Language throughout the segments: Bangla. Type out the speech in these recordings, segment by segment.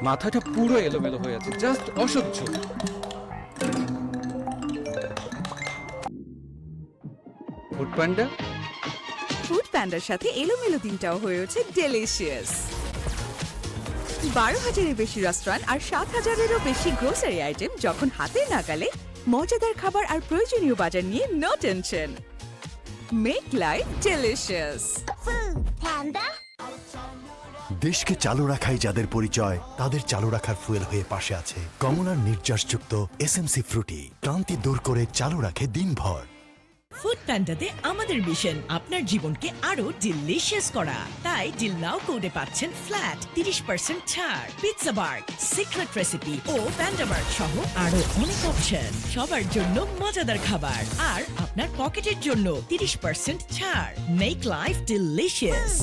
মাথাটা পুরো এলোমেলো হয়ে আছে, জাস্ট অসহ্য। Food panda? ফুড প্যান্ডার সাথে এলোমেলো দিনটাও হয়েছে ডেলিশিয়াস। 12,000-এর বেশি রেস্টুরেন্ট আর 7,000-এরও বেশি গ্রোসারি আইটেম যখন হাতের নাগালে, মজাদার খাবার আর প্রয়োজনীয় বাজার নিয়ে no tension. Make life delicious. দেশকে চালু রাখাই যাদের পরিচয়, তাদের চালু রাখার ফুয়েল হয়ে পাশে আছে কমলার নির্যাসযুক্ত এসএমসি ফ্রুটি। ক্লান্তি দূর করে চালু রাখে দিনভর। ফুড প্যান্ডাতে আমাদের মিশন আপনার জীবনকে আরো ডিলিশিয়াস করা। তাই ডিল নাও কোডে পাচ্ছেন ফ্ল্যাট 30% ছাড়, পিৎজা বার্গ, সিক্রেট রেসিপি ও প্যান্ডা বার্গ সহ আরো অনেক অপশন। সবার জন্য মজাদার খাবার আর আপনার পকেটের জন্য 30% ছাড়। Make life delicious.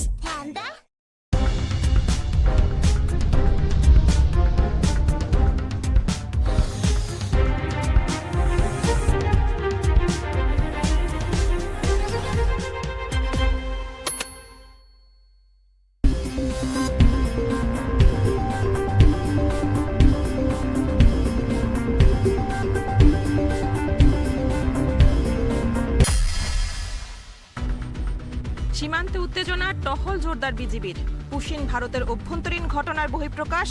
সীমান্তে উত্তেজনা, টহল জোরদার বিজিবির। পুশিন ভারতের অভ্যন্তরীণ ঘটনার বহিঃপ্রকাশ,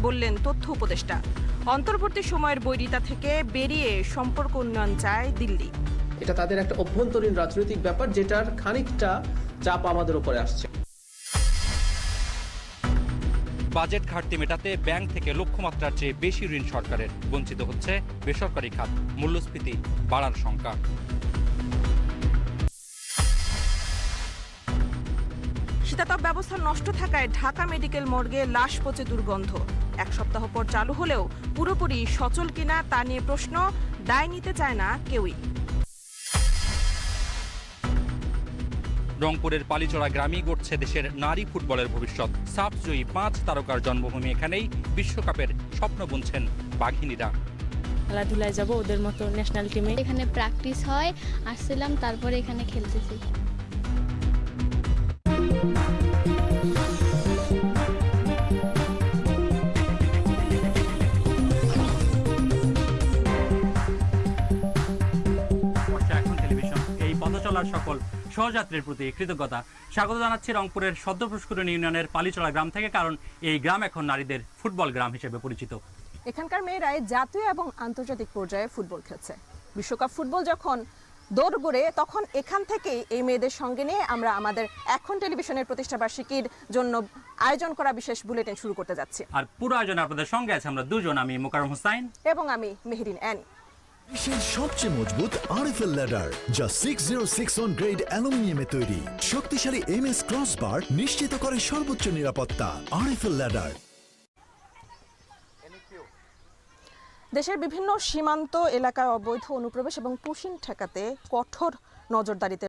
বললেন তথ্য উপদেষ্টা। অন্তর্বর্তী সময়ের বৈরিতা থেকে বেরিয়ে সম্পর্ক উন্নয়ন চায় দিল্লি। এটা তাদের একটা অভ্যন্তরীণ রাজনৈতিক ব্যাপার, যেটার খানিকটা চাপ আমাদের উপরে আসছে। বাজেট ঘাটতি মেটাতে ব্যাংক থেকে লক্ষ্যমাত্রার চেয়ে বেশি ঋণ সরকারের, বঞ্চিত হচ্ছে বেসরকারি খাত, মূল্যস্ফীতি বাড়ার শঙ্কা। শীতাতপ ব্যবস্থা নষ্ট থাকায় ঢাকা মেডিকেল মর্গে লাশ পচে দুর্গন্ধ। 1 সপ্তাহ পর চালু হলেও পুরোপুরি সচল কিনা তা নিয়ে প্রশ্ন, দায় নিতে চায় না কেউই। রংপুরের পালিচড়া গ্রামেই গড়ছে দেশের নারী ফুটবলের ভবিষ্যৎ। সাফ জয়ী 5 তারকার জন্মভূমি এখানেই বিশ্বকাপের স্বপ্ন বুনছেন বাঘিনীরা। খেলাধুলায় যাব ওদের মতো ন্যাশনাল টিমে। এখানে প্র্যাকটিস হয়, আসছিলাম, তারপরে এখানে খেলতেছি। এখন টেলিভিশন এই পথ চলার সকল সহযাত্রীর প্রতি কৃতজ্ঞতা। স্বাগত জানাচ্ছি রংপুরের সদ্য পুষ্করণ ইউনিয়নের পালিচড়া গ্রাম থেকে, কারণ এই গ্রাম এখন নারীদের ফুটবল গ্রাম হিসেবে পরিচিত। এখানকার মেয়েরাই জাতীয় এবং আন্তর্জাতিক পর্যায়ে ফুটবল খেলছে। বিশ্বকাপ ফুটবল যখন দৌড় গড়ে, তখন এখান থেকেই এই মেয়েদের সঙ্গে নিয়ে আমরা আমাদের এখন টেলিভিশনের প্রতিষ্ঠাবার্ষিকীর জন্য আয়োজন করা বিশেষ বুলেটিন শুরু করতে যাচ্ছি। আর পুরো আয়োজনে আপনাদের সঙ্গে আছে আমরা দুজন, আমি মোকাররম হোসাইন এবং আমি মেহেরিন অ্যানি। দেশের সবচেয়ে মজবুত আরএফএল ল্যাডার, যা 6061 গ্রেড অ্যালুমিনিয়ামে তৈরি। শক্তিশালী এমএস ক্রসবার নিশ্চিত করে সর্বোচ্চ নিরাপত্তা। RFL ladder. দেশের বিভিন্ন সীমান্ত এলাকায় অবৈধ অনুপ্রবেশ এবং পুশিন ঠেকাতে কঠোর নজরদারিতে